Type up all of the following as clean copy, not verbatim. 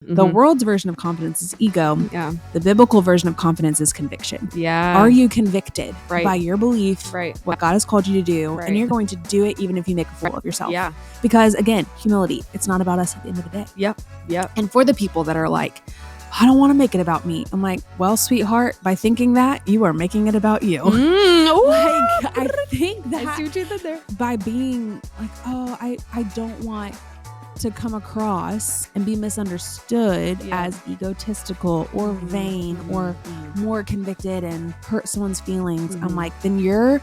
The world's version of confidence is ego. Yeah. The biblical version of confidence is conviction. Yeah. Are you convicted Right. by your belief, Right. what God has called you to do, Right. and you're going to do it even if you make a fool of yourself? Yeah. Because again, humility, it's not about us at the end of the day. Yep. And for the people that are like, I don't want to make it about me. I'm like, well, sweetheart, by thinking that, you are making it about you. Like, I think that I see what you did there. by being like, oh, I don't want to come across and be misunderstood as egotistical or vain or more convicted and hurt someone's feelings. I'm like, then you're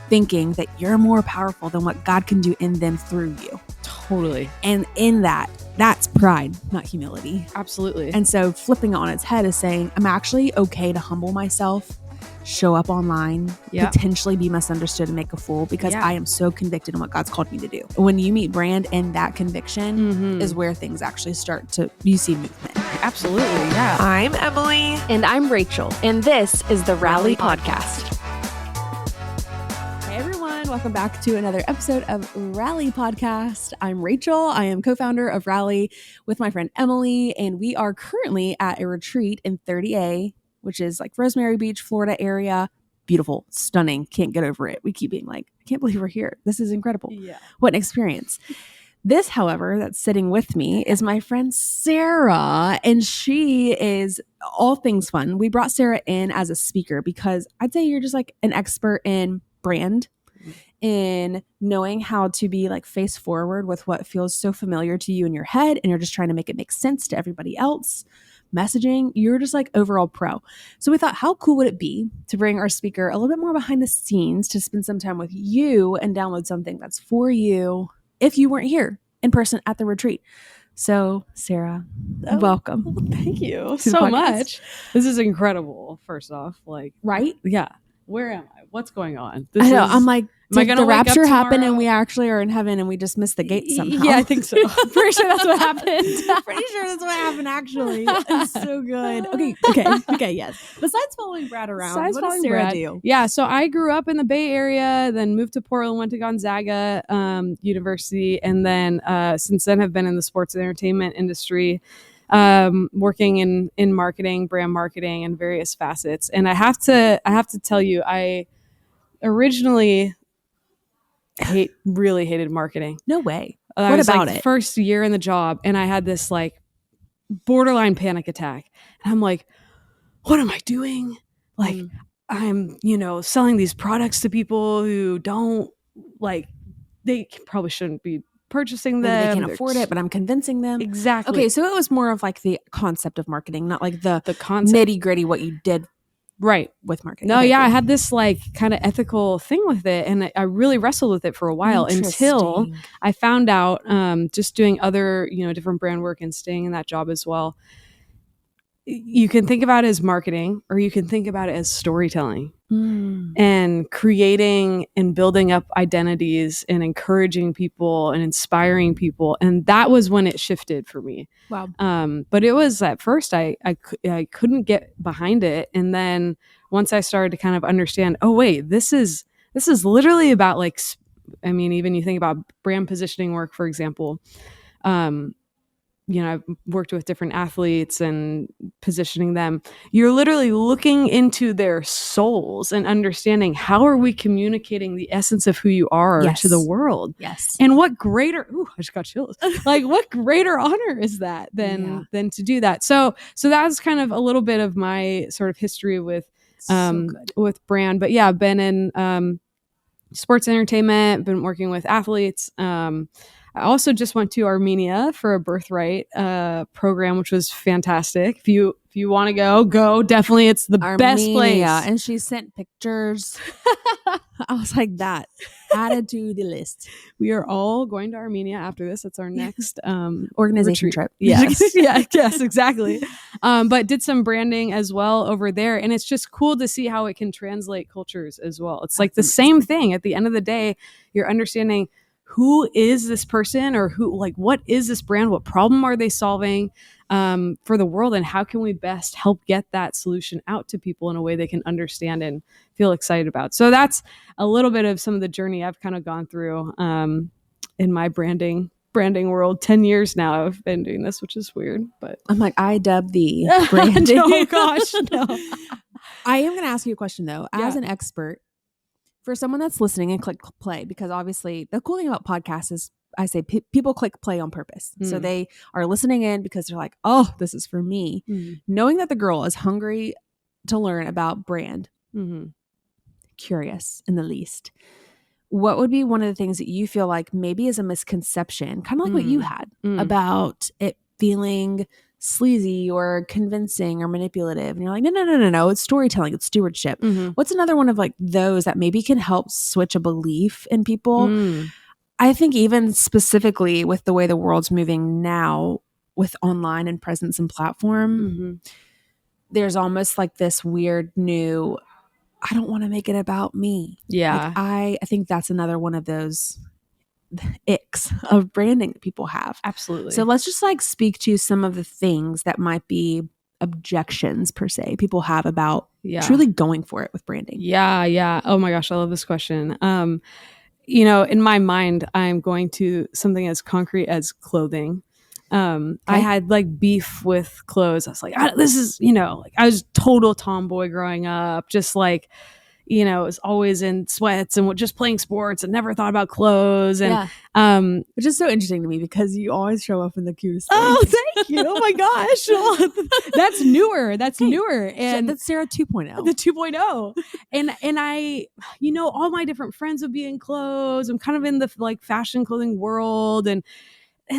thinking that you're more powerful than what God can do in them through you. Totally. And in that's pride, not humility. Absolutely. And so flipping it on its head is saying, I'm actually okay to humble myself, show up online, potentially be misunderstood and make a fool because I am so convicted in what God's called me to do. When you meet brand and that conviction is where things actually start to, you see movement. Absolutely, yeah. I'm Emily. And I'm Rachel. And this is the Rally Podcast. Hey everyone, welcome back to another episode of Rally Podcast. I'm Rachel. I am co-founder of Rally with my friend Emily, and we are currently at a retreat in 30A, which is like Rosemary Beach, Florida area. Beautiful, stunning, can't get over it. We keep being like, I can't believe we're here. This is incredible. Yeah. What an experience. This, however, that's sitting with me is my friend Sarah, and she is all things fun. We brought Sarah in as a speaker because I'd say you're just like an expert in brand, in knowing how to be like face forward with what feels so familiar to you in your head, and you're just trying to make it make sense to everybody else. Messaging, you're just like overall pro. So we thought, how cool would it be to bring our speaker a little bit more behind the scenes to spend some time with you and download something that's for you if you weren't here in person at the retreat. So Sarah, welcome. Well, thank you so much. This is incredible, first off. Like, right? Yeah. Where am I? What's going on? I know. I'm like, did the rapture happen and tomorrow? we actually are in heaven and we just missed the gate somehow? Yeah, I think so. Pretty sure that's what happened. Pretty sure that's what happened, actually. It's so good. Okay, yes. Besides following Brad around, what does Sarah do? Yeah, so I grew up in the Bay Area, then moved to Portland, went to Gonzaga University, and then since then have been in the sports and entertainment industry, working in marketing, brand marketing, and various facets. And I have to tell you, I originally really hated marketing. No way. What about it? First year in the job, and I had this like borderline panic attack. And I'm like, what am I doing? Like, I'm, selling these products to people who don't like, they probably shouldn't be purchasing them. Maybe they can't afford it, but I'm convincing them. Exactly. Okay, so it was more of like the concept of marketing, not like the concept, nitty gritty what you did with marketing. No, I had this like kind of ethical thing with it, and I really wrestled with it for a while until I found out, just doing other, different brand work and staying in that job as well. You can think about it as marketing, or you can think about it as storytelling and creating and building up identities and encouraging people and inspiring people. And that was when it shifted for me. Wow. But it was at first I couldn't get behind it. And then once I started to kind of understand, oh wait, this is literally about like, even you think about brand positioning work, for example, I've worked with different athletes and positioning them. You're literally looking into their souls and understanding how are we communicating the essence of who you are to the world. Yes. And what greater, I just got chills. Like what greater honor is that than to do that? So that's kind of a little bit of my sort of history with brand. But yeah, I've been in sports entertainment, been working with athletes. I also just went to Armenia for a birthright program, which was fantastic. If you want to go. Definitely, it's the best place. And she sent pictures. I was like, that added to the list. We are all going to Armenia after this. That's our next organization retreat. trip. Yes, yes, exactly. But did some branding as well over there, and it's just cool to see how it can translate cultures as well. It's like the same thing. At the end of the day, you're understanding who is this person, or what is this brand? What problem are they solving for the world? And how can we best help get that solution out to people in a way they can understand and feel excited about? So that's a little bit of some of the journey I've kind of gone through in my branding branding world 10 years now. I've been doing this, which is weird, but I'm like, I dub the branding. Oh gosh, no. I am going to ask you a question though, as an expert, for someone that's listening and click play, because obviously the cool thing about podcasts is I say people click play on purpose. So they are listening in because they're like, oh, this is for me. Knowing that the girl is hungry to learn about brand, curious in the least, what would be one of the things that you feel like maybe is a misconception, kind of like what you had about it feeling sleazy or convincing or manipulative? And you're like, no, it's storytelling, it's stewardship. What's another one of like those that maybe can help switch a belief in people? I think even specifically with the way the world's moving now with online and presence and platform, there's almost like this weird new, I don't want to make it about me. Yeah. Like I think that's another one of those icks of branding that people have. Absolutely. So let's just like speak to some of the things that might be objections per se people have about truly going for it with branding. Yeah. Oh my gosh, I love this question. In my mind, I'm going to something as concrete as clothing. I had like beef with clothes. I was like, this is, like I was total tomboy growing up, just like, was always in sweats and just playing sports and never thought about clothes. And which is so interesting to me because you always show up in the cutest things. Oh, thank you. Oh my gosh. That's newer. And that's Sarah 2.0. The 2.0. And I, all my different friends would be in clothes. I'm kind of in the like fashion clothing world, and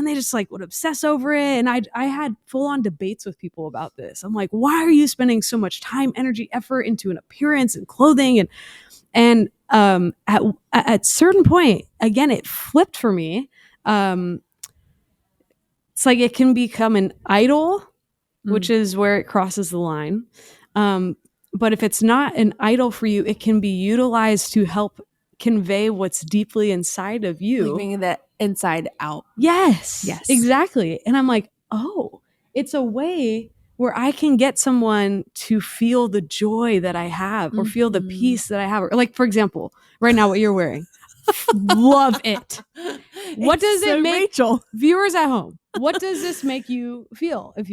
they just like would obsess over it. And I had full on debates with people about this. I'm like, why are you spending so much time, energy, effort into an appearance and clothing? And at certain point, again, it flipped for me. It's like it can become an idol, which is where it crosses the line. But if it's not an idol for you, it can be utilized to help convey what's deeply inside of you. Like bringing that inside out. Yes, exactly. And I'm like, oh, it's a way where I can get someone to feel the joy that I have or feel the peace that I have. Or like, for example, right now, what you're wearing. Love it. What does it make Rachel viewers at home? What does this make you feel if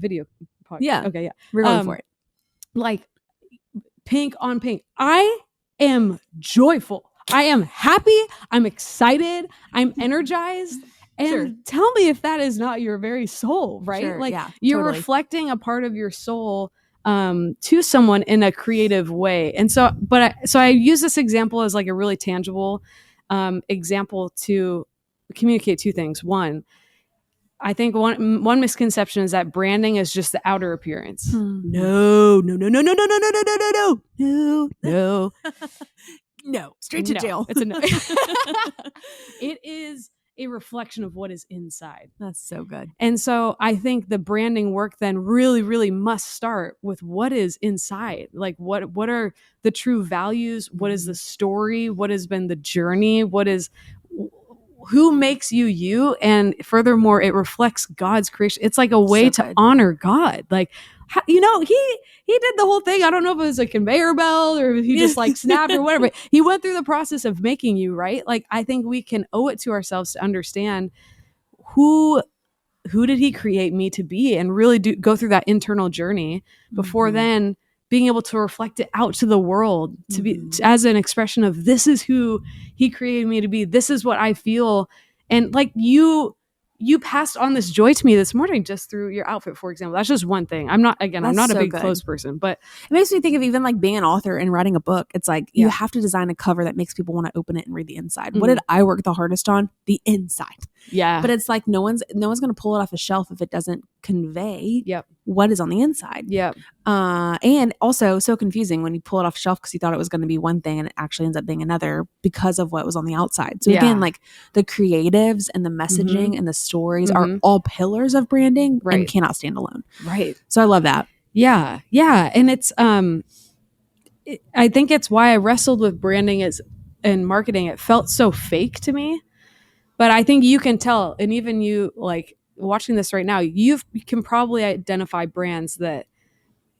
video podcast? Yeah. Okay. Yeah. We're going for it. Like pink on pink. I am joyful. I am happy. I'm excited. I'm energized. And tell me if that is not your very soul, right? You're reflecting a part of your soul to someone in a creative way. And so, I use this example as like a really tangible example to communicate two things. One, I think one misconception is that branding is just the outer appearance. No. No, straight to jail. It's a no. It is a reflection of what is inside. That's so good. And so I think the branding work then really, really must start with what is inside. Like what are the true values? What is the story? What has been the journey? Who makes you? And furthermore, it reflects God's creation. It's like a way to honor God. Like, he did the whole thing. I don't know if it was a conveyor belt or if he just like snapped or whatever. He went through the process of making you, right? Like, I think we can owe it to ourselves to understand who did he create me to be, and really go through that internal journey before then being able to reflect it out to the world to be as an expression of, this is who he created me to be. This is what I feel. And like you passed on this joy to me this morning just through your outfit, for example. That's just one thing. I'm not a big clothes person, but it makes me think of even like being an author and writing a book. It's like you have to design a cover that makes people want to open it and read the inside. What did I work the hardest on? The inside. Yeah. But it's like no one's going to pull it off a shelf if it doesn't convey what is on the inside. Yep. And also so confusing when you pull it off a shelf because you thought it was going to be one thing and it actually ends up being another because of what was on the outside. So again, like the creatives and the messaging and the stories are all pillars of branding and cannot stand alone. Right. So I love that. Yeah. Yeah. And it's, I think it's why I wrestled with branding and marketing. It felt so fake to me, but I think you can tell. And even you like watching this right now, you can probably identify brands that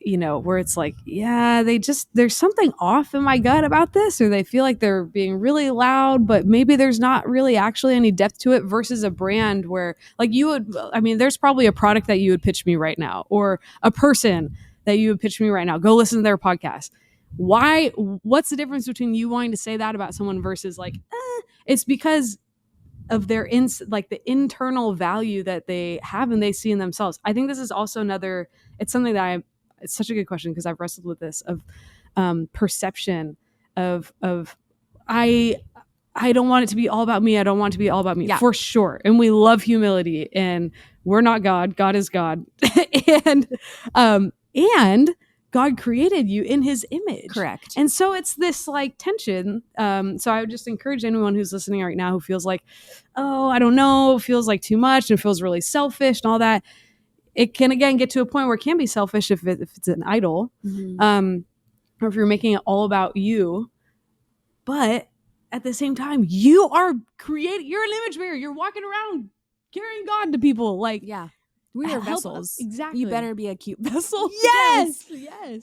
where it's like, yeah, there's something off in my gut about this, or they feel like they're being really loud, but maybe there's not really actually any depth to it, versus a brand where like there's probably a product that you would pitch me right now, or a person that you would pitch me right now. Go listen to their podcast. What's the difference between you wanting to say that about someone versus like, it's because of their the internal value that they have and they see in themselves. I think this is also it's something that it's such a good question, because I've wrestled with this of perception of I don't want it to be all about me. I don't want it to be all about me, for sure. And we love humility, and we're not God. God is God. and God created you in his image. Correct. And so it's this like tension. So I would just encourage anyone who's listening right now who feels like, oh, I don't know, feels like too much and feels really selfish and all that. It can, again, get to a point where it can be selfish if it's an idol, or if you're making it all about you. But at the same time, you are you're an image bearer. You're walking around carrying God to people. Like, we are vessels. Exactly. You better be a cute vessel. Yes.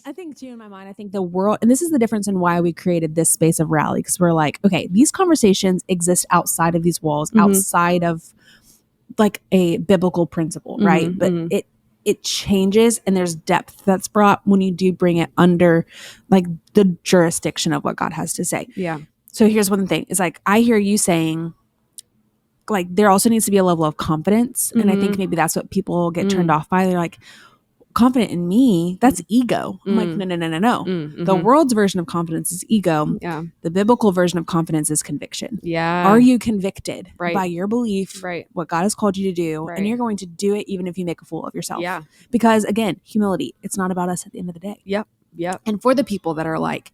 I think too, in my mind, I think the world, and this is the difference in why we created this space of Rally, because we're like, okay, these conversations exist outside of these walls, outside of like a biblical principle, right? But it changes, and there's depth that's brought when you do bring it under like the jurisdiction of what God has to say. Yeah. So here's one thing. It's like, I hear you saying, like, there also needs to be a level of confidence. And I think maybe that's what people get turned off by. They're like, confident in me, that's ego. I'm like, no. The world's version of confidence is ego. Yeah. The biblical version of confidence is conviction. Yeah. Are you convicted Right. by your belief, Right. what God has called you to do, Right. and you're going to do it even if you make a fool of yourself? Yeah. Because again, humility, it's not about us at the end of the day. Yep. And for the people that are like,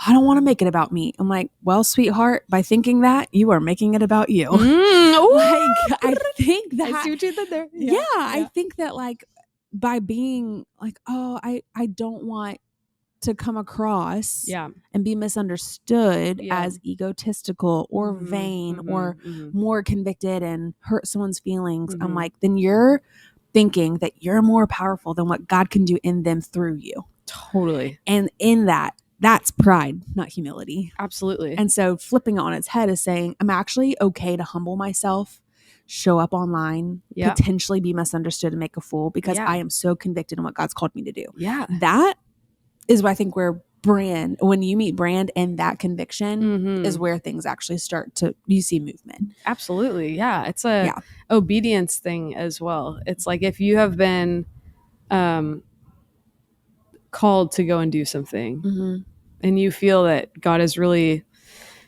I don't want to make it about me, I'm like, well, sweetheart, by thinking that, you are making it about you. Like, I think that I see what you did there. Yeah, I think that like by being like, oh, I don't want to come across and be misunderstood as egotistical or vain or more convicted and hurt someone's feelings. I'm like, then you're thinking that you're more powerful than what God can do in them through you. Totally. And in that's pride, not humility. Absolutely. And so flipping it on its head is saying, I'm actually okay to humble myself, show up online, potentially be misunderstood and make a fool because I am so convicted in what God's called me to do. Yeah. That is what I think where when you meet brand and that conviction is where things actually you see movement. Absolutely. Yeah. It's a obedience thing as well. It's like if you have been called to go and do something and you feel that God is really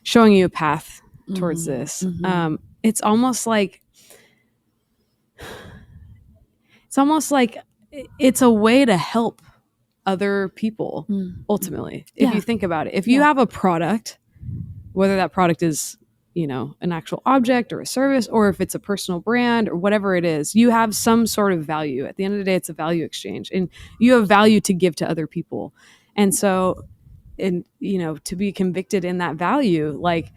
showing you a path towards this, it's almost like it's a way to help other people ultimately. If you think about it, if you have a product, whether that product is, an actual object or a service, or if it's a personal brand or whatever it is, you have some sort of value. At the end of the day, it's a value exchange, and you have value to give to other people. And so, to be convicted in that value, like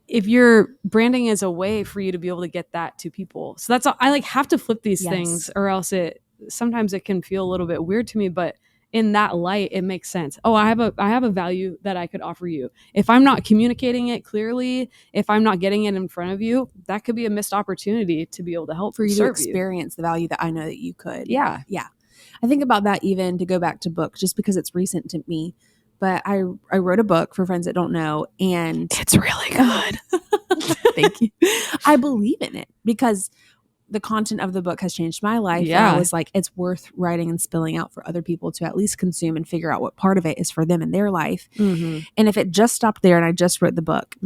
if your branding is a way for you to be able to get that to people. So that's all, I have to flip these things, or else sometimes it can feel a little bit weird to me, but in that light, it makes sense. Oh, I have a value that I could offer you. If I'm not communicating it clearly, if I'm not getting it in front of you, that could be a missed opportunity to be able to help for you serve to experience the value that I know that you could. Yeah. I think about that even to go back to book, just because it's recent to me. But I wrote a book for friends that don't know, and it's really good. Thank you. I believe in it because the content of the book has changed my life. Yeah. And I was like, it's worth writing and spilling out for other people to at least consume and figure out what part of it is for them in their life. And if it just stopped there and I just wrote the book,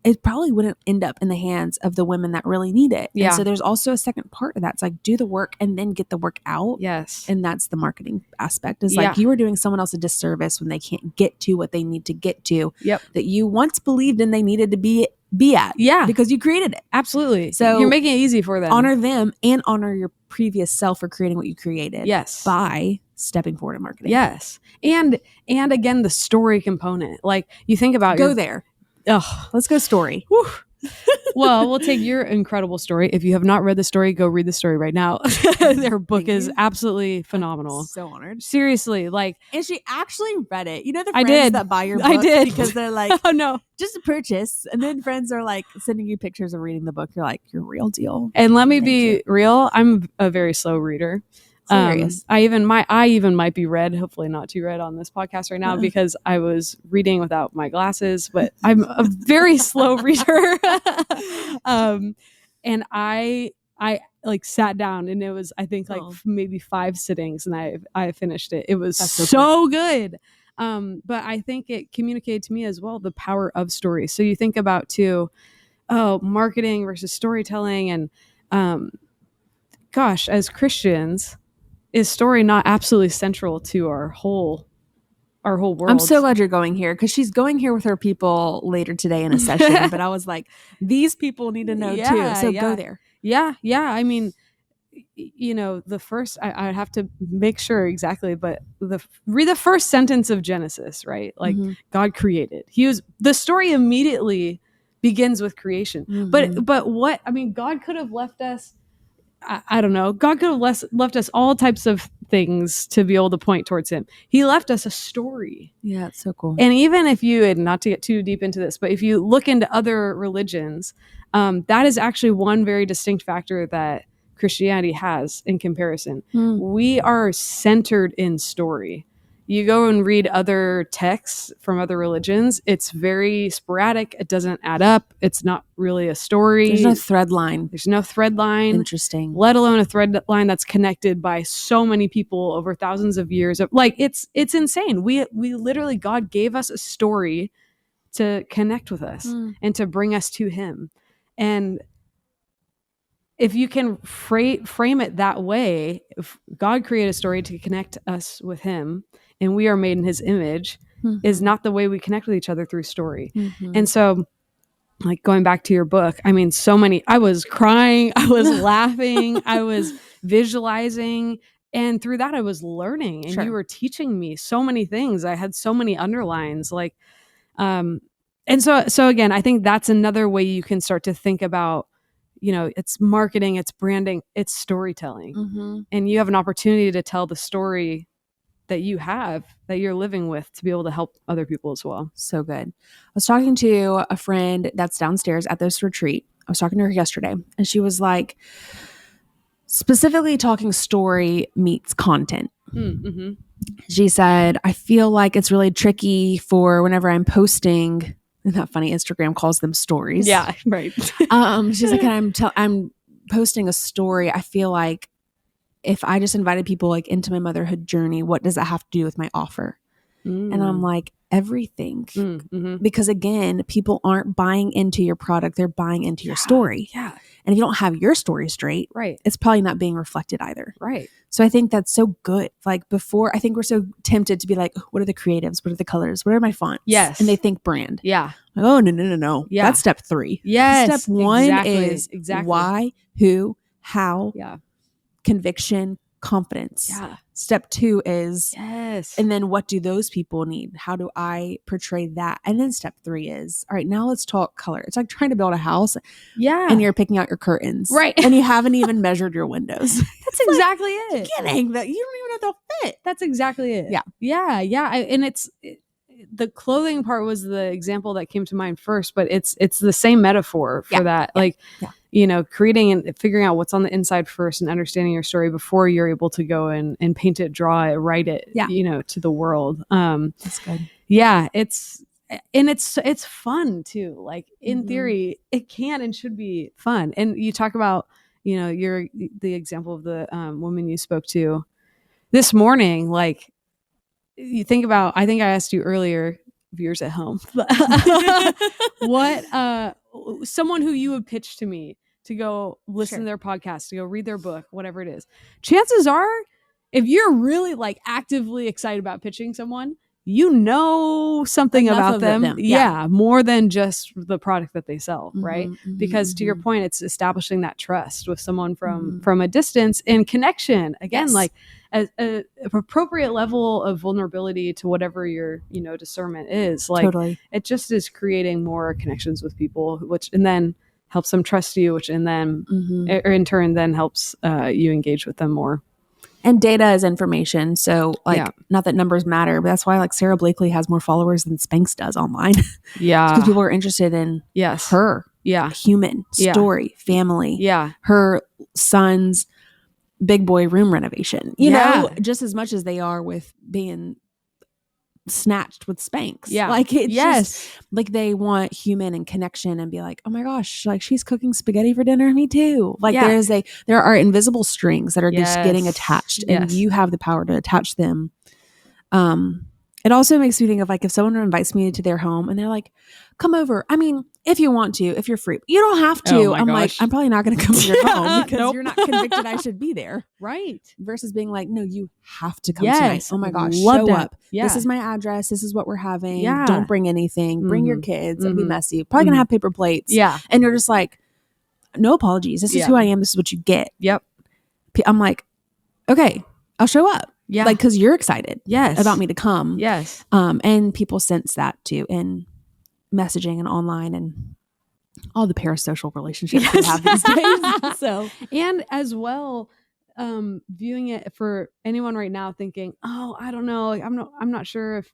it probably wouldn't end up in the hands of the women that really need it. Yeah. And so there's also a second part of that. It's like, do the work and then get the work out. Yes. And that's the marketing aspect. Is like, you are doing someone else a disservice when they can't get to what they need to get to. That you once believed and they needed to be at. Yeah. Because you created it. Absolutely. So you're making it easy for them. Honor them and honor your previous self for creating what you created. Yes. By stepping forward in marketing. Yes. And again, the story component. Like you think about there. Oh, let's go story. Whew. Well, we'll take your incredible story. If you have not read the story, go read the story right now. Their book is absolutely phenomenal. I'm so honored. Seriously, like, and she actually read it. You know the I friends did. that buy your book I did. because they're like, oh no, just a purchase, and then friends are like sending you pictures of reading the book. You're like, you're real deal. And let me Thank be you. real. I'm a very slow reader. Serious. I even might be read, hopefully not too read on this podcast right now because I was reading without my glasses, but I'm a very slow reader. And I like sat down and it was, I think like maybe 5 sittings and I finished it. It was so good. But I think it communicated to me as well the power of story. So you think about too, marketing versus storytelling and gosh, as Christians, is story not absolutely central to our whole world? I'm so glad you're going here because she's going here with her people later today in a session. But I was like, these people need to know too. So go there. Yeah. I mean, you know, the first I have to make sure exactly, but read the first sentence of Genesis, right? Like God created. The story immediately begins with creation. But what I mean, God could have left us. I don't know. God could have left us all types of things to be able to point towards him. He left us a story. Yeah, it's so cool. And even if you, and not to get too deep into this, but if you look into other religions, that is actually one very distinct factor that Christianity has in comparison. We are centered in story. You go and read other texts from other religions, it's very sporadic. It doesn't add up. It's not really a story. There's no thread line. Interesting. Let alone a thread line that's connected by so many people over thousands of years. Like it's insane. We literally, God gave us a story to connect with us and to bring us to him. And if you can frame it that way, if God created a story to connect us with him and we are made in his image, is not the way we connect with each other through story. And so, like going back to your book, I mean, I was crying, I was laughing, I was visualizing, and through that I was learning, and you were teaching me so many things. I had so many underlines, like, and so again, I think that's another way you can start to think about, you know, it's marketing, it's branding, it's storytelling, and you have an opportunity to tell the story that you're living with to be able to help other people as well. So good. I was talking to a friend that's downstairs at this retreat. I was talking to her yesterday and she was like, specifically talking story meets content. She said, I feel like it's really tricky for whenever I'm posting, isn't that funny? Instagram calls them stories. Yeah, right. She's like, I'm posting a story. I feel like if I just invited people like into my motherhood journey, what does that have to do with my offer? And I'm like, everything. Because again, people aren't buying into your product. They're buying into your story. Yeah. And if you don't have your story straight, it's probably not being reflected either. Right. So I think that's so good. Like before, I think we're so tempted to be like, what are the creatives? What are the colors? What are my fonts? Yes. And they think brand. Yeah. Like, oh, no. Yeah. That's step 3. Yes. Step 1 is why, who, how, conviction, confidence. Yeah. Step 2 is and then what do those people need? How do I portray that? And then step 3 is, all right, now let's talk color. It's like trying to build a house. Yeah. And you're picking out your curtains. Right. And you haven't even measured your windows. That's exactly it. Kidding that you don't even know if they'll fit. That's exactly it. Yeah. And the clothing part was the example that came to mind first, but it's the same metaphor for that. Like, you know, creating and figuring out what's on the inside first and understanding your story before you're able to go and paint it, draw it, write it, you know, to the world. That's good. Yeah. It's fun too. Like in theory, it can and should be fun. And you talk about, you know, the example of the woman you spoke to this morning, like, you think about, I think I asked you earlier, viewers at home, what someone who you would pitch to me to go listen to their podcast, to go read their book, whatever it is. Chances are, if you're really like actively excited about pitching someone, you know something Enough about them. Yeah. More than just the product that they sell, right? Mm-hmm, Because to your mm-hmm. point, it's establishing that trust with someone from a distance and connection. Again, Yes. like a appropriate level of vulnerability to whatever your, discernment is. Like Totally. it just is creating more connections with people, which and then helps them trust you, which and then or in turn then helps you engage with them more. And data is information. So not that numbers matter, but that's why like Sarah Blakely has more followers than Spanx does online. Yeah. Because people are interested in her. Yeah. Human story, family. Yeah. Her son's big boy room renovation. You know, just as much as they are with being snatched with Spanx. Yeah. Like it's just like they want human and connection and be like, oh my gosh, like she's cooking spaghetti for dinner. Me too. Like there are invisible strings that are just getting attached and you have the power to attach them. It also makes me think of like if someone invites me to their home and they're like, come over. I mean, if you want to, if you're free, you don't have to. Oh my I'm gosh. like, I'm probably not going to come to your home because you're not convicted I should be there. Right. Versus being like, no, you have to come tonight. Oh my gosh, Love show that. up. Yeah. This is my address. This is what we're having. Yeah. Don't bring anything. Bring your kids. It'll be messy. Probably going to have paper plates. Yeah. And you're just like, no apologies. This is who I am. This is what you get. Yep. I'm like, okay, I'll show up. Yeah. Like, because you're excited about me to come. Yes. And people sense that too in messaging and online and all the parasocial relationships we have these days. So, and as well, viewing it for anyone right now thinking, oh, I don't know, like, I'm not sure if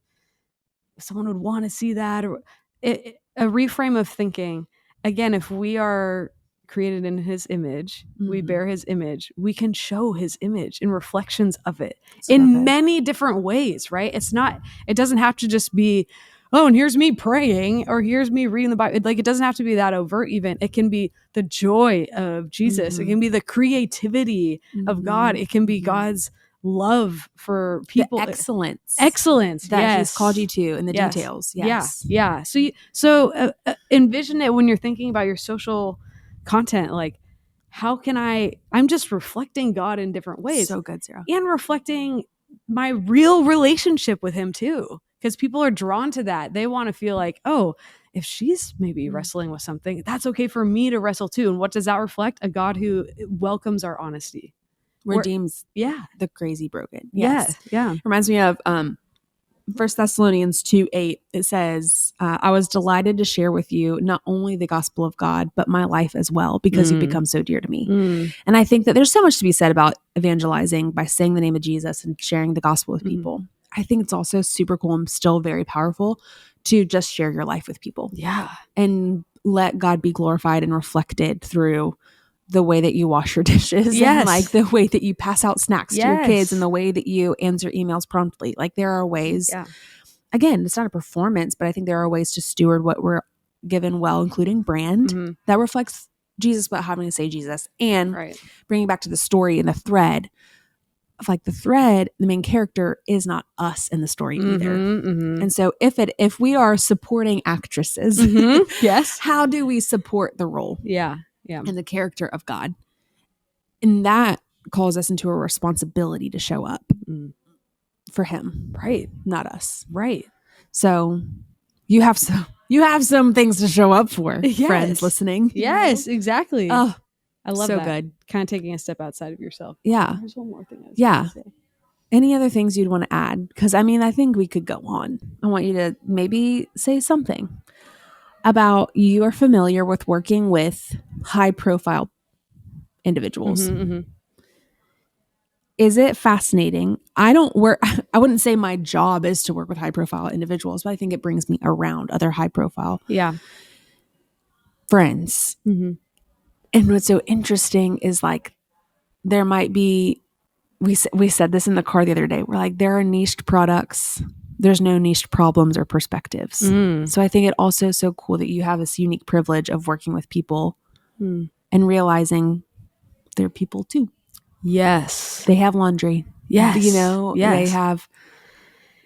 someone would want to see that, or a reframe of thinking. Again, if we are created in his image, we bear his image, we can show his image in reflections of it in many different ways, right? It doesn't have to just be, oh, and here's me praying or here's me reading the Bible. Like, it doesn't have to be that overt even. It can be the joy of Jesus. It can be the creativity of God. It can be God's love for people. The excellence that he's called you to in the details. Yes. Yeah. So envision it when you're thinking about your social content. Like, how can I'm just reflecting God in different ways. So good, Sarah. And reflecting my real relationship with him too. Because people are drawn to that. They want to feel like, oh, if she's maybe wrestling with something, that's okay for me to wrestle too. And what does that reflect? A God who welcomes our honesty. Redeems the crazy broken. Yeah. Reminds me of 1 Thessalonians 2:8. It says, I was delighted to share with you not only the gospel of God, but my life as well, because you've become so dear to me. And I think that there's so much to be said about evangelizing by saying the name of Jesus and sharing the gospel with people. I think it's also super cool and still very powerful to just share your life with people. Yeah. And let God be glorified and reflected through the way that you wash your dishes and like the way that you pass out snacks to your kids and the way that you answer emails promptly. Like there are ways, again, it's not a performance, but I think there are ways to steward what we're given well, including brand that reflects Jesus, but having to say Jesus and bringing back to the story and the thread of like the main character is not us in the story either. And so if we are supporting actresses, how do we support the role? Yeah. And the character of God. And that calls us into a responsibility to show up for him. Right. Not us. Right. So you have some things to show up for, friends listening. Yes, exactly. Oh, I love so that. Good. Kind of taking a step outside of yourself. Yeah. There's one more thing I was going to say. Any other things you'd want to add? Because I mean, I think we could go on. I want you to maybe say something about you are familiar with working with high profile individuals. Is it fascinating? I wouldn't say my job is to work with high profile individuals, but I think it brings me around other high profile friends. And what's so interesting is like, there might be, we said this in the car the other day. We're like, there are niched products. There's no niched problems or perspectives. So I think it also is so cool that you have this unique privilege of working with people and realizing they're people too. Yes. They have laundry. Yes. You know, they have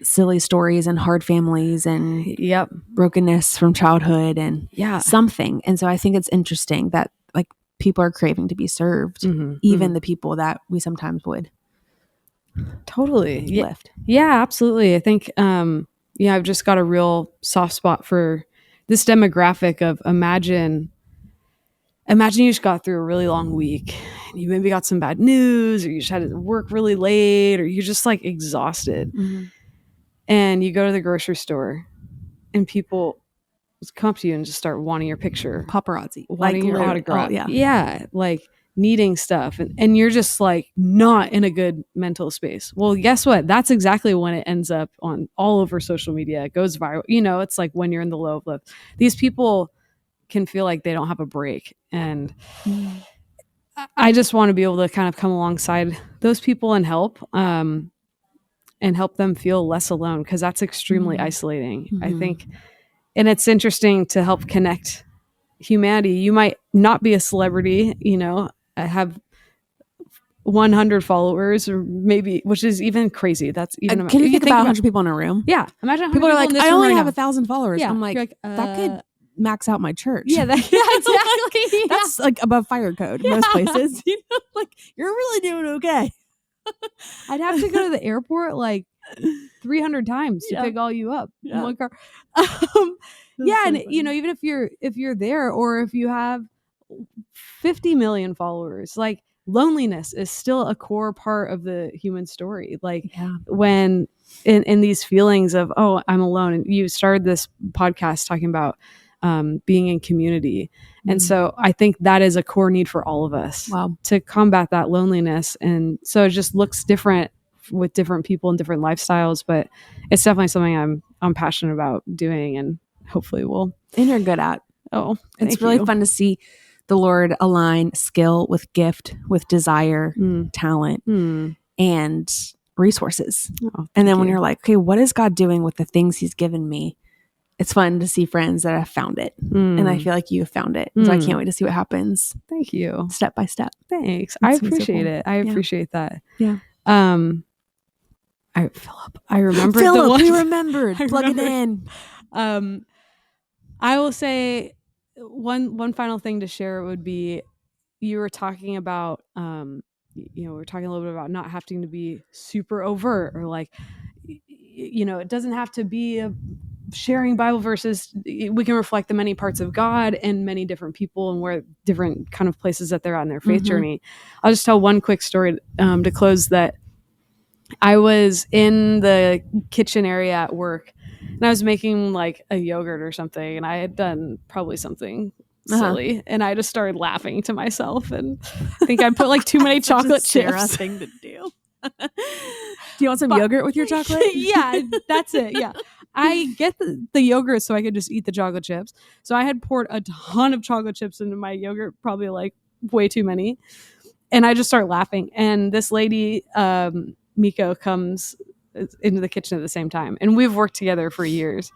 silly stories and hard families and brokenness from childhood and something. And so I think it's interesting that like people are craving to be served, even the people that we sometimes would Totally. lift. Yeah, absolutely. I think, I've just got a real soft spot for this demographic of imagine you just got through a really long week and you maybe got some bad news, or you just had to work really late, or you're just like exhausted. Mm-hmm. And you go to the grocery store and people just come up to you and just start wanting your picture. Paparazzi. Wanting your autograph. Oh, yeah. Yeah. Like needing stuff. And you're just like not in a good mental space. Well, guess what? That's exactly when it ends up on all over social media. It goes viral. It's like when you're in the low of life. These people can feel like they don't have a break. And I just want to be able to kind of come alongside those people and help them feel less alone, because that's extremely isolating. I think. And it's interesting to help connect humanity. You might not be a celebrity, have 100 followers, or maybe, which is even crazy. That's even. Can you think about 100 people in a room? Yeah, imagine people are like, I only have 1,000 followers. Yeah, I'm like, that could max out my church. Yeah, exactly. That's like above fire code in most places. Like you're really doing okay. I'd have to go to the airport like 300 times to pick all you up in one car. And even if you're there, or if you have 50 million followers, like loneliness is still a core part of the human story. Like when in these feelings of, oh, I'm alone. And you started this podcast talking about being in community. And so I think that is a core need for all of us to combat that loneliness. And so it just looks different with different people and different lifestyles, but it's definitely something I'm passionate about doing, and hopefully will. And you're good at. Oh, it's really fun to see the Lord align skill with gift, with desire, talent, and resources. And then when you're like, okay, what is God doing with the things he's given me? It's fun to see friends that have found it. And I feel like you have found it. So I can't wait to see what happens. Thank you. Step by step. Thanks. I appreciate it. I appreciate that. Yeah. Philip, I remembered Philip, the one. we remembered. Plug it in. I will say one final thing to share would be, you were talking about, we were talking a little bit about not having to be super overt, or like, it doesn't have to be sharing Bible verses. We can reflect the many parts of God and many different people, and where different kind of places that they're at in their faith journey. I'll just tell one quick story to close that. I was in the kitchen area at work, and I was making like a yogurt or something, and I had done probably something silly, and I just started laughing to myself, and I think I put like too many chocolate chips. Thing to do. Do you want some yogurt with your chocolate? Yeah, that's it. Yeah. I get the yogurt so I could just eat the chocolate chips. So I had poured a ton of chocolate chips into my yogurt, probably like way too many. And I just start laughing. And this lady, Miko, comes into the kitchen at the same time. And we've worked together for years.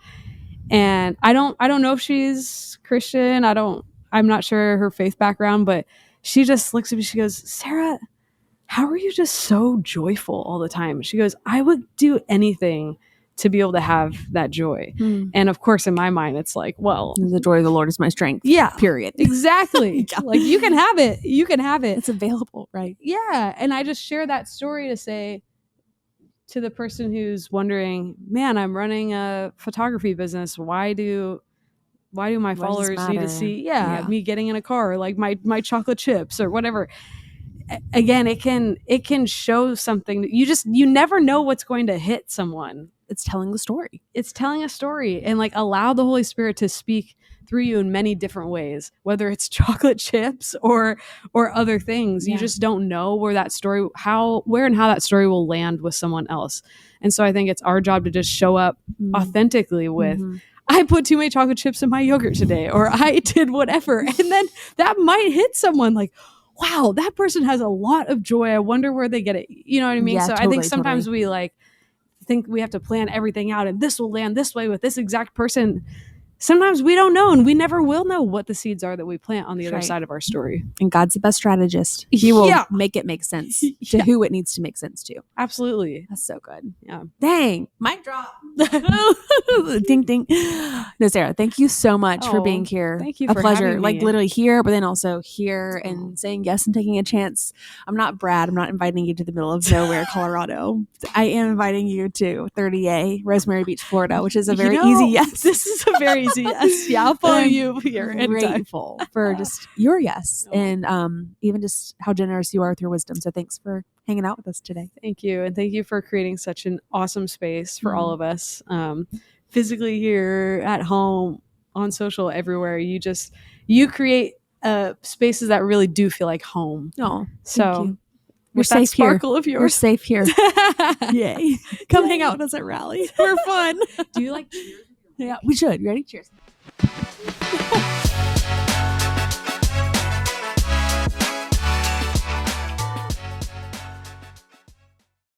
And I don't know if she's Christian. I'm not sure her faith background, but she just looks at me. She goes, Sarah, how are you just so joyful all the time? She goes, I would do anything to be able to have that joy. And of course, in my mind, it's like, well, the joy of the Lord is my strength. Yeah. Period. Exactly. Like you can have it. You can have it. It's available, right? Yeah. And I just share that story to say to the person who's wondering, man, I'm running a photography business. Why do my followers need to see me getting in a car, or like my chocolate chips or whatever? Again, it can show something that you never know what's going to hit someone. It's telling the story. It's telling a story, and like allow the Holy Spirit to speak through you in many different ways, whether it's chocolate chips or other things. You just don't know where and how that story will land with someone else. And so I think it's our job to just show up authentically with, I put too many chocolate chips in my yogurt today, or I did whatever. And then that might hit someone like, wow, that person has a lot of joy. I wonder where they get it. You know what I mean? Yeah, so totally, I think sometimes we like think we have to plan everything out, and this will land this way with this exact person. sometimes we don't know, and we never will know what the seeds are that we plant on the other side of our story. And God's the best strategist. He will make it make sense to who it needs to make sense to. Absolutely. That's so good. Yeah. Dang. Mic drop. Ding, ding. No, Sarah, thank you so much for being here. Thank you. A for pleasure. having me. Like literally here, but then also here and saying yes and taking a chance. I'm not Brad. I'm not inviting you to the middle of nowhere, Colorado. I am inviting you to 30A, Rosemary Beach, Florida, which is a very easy yes. This is a very easy yes. Yeah, I'll follow you here. Grateful for just your yes and even just how generous you are with your wisdom. So thanks for hanging out with us today. Thank you. And thank you for creating such an awesome space for all of us. Physically here, at home, on social, everywhere. You create spaces that really do feel like home. Oh, so we're safe sparkle here. Of yours. We're safe here. Yay. Come hang out with us at Rally. We're fun. Do you like cheers? Yeah, we should. You ready? Cheers.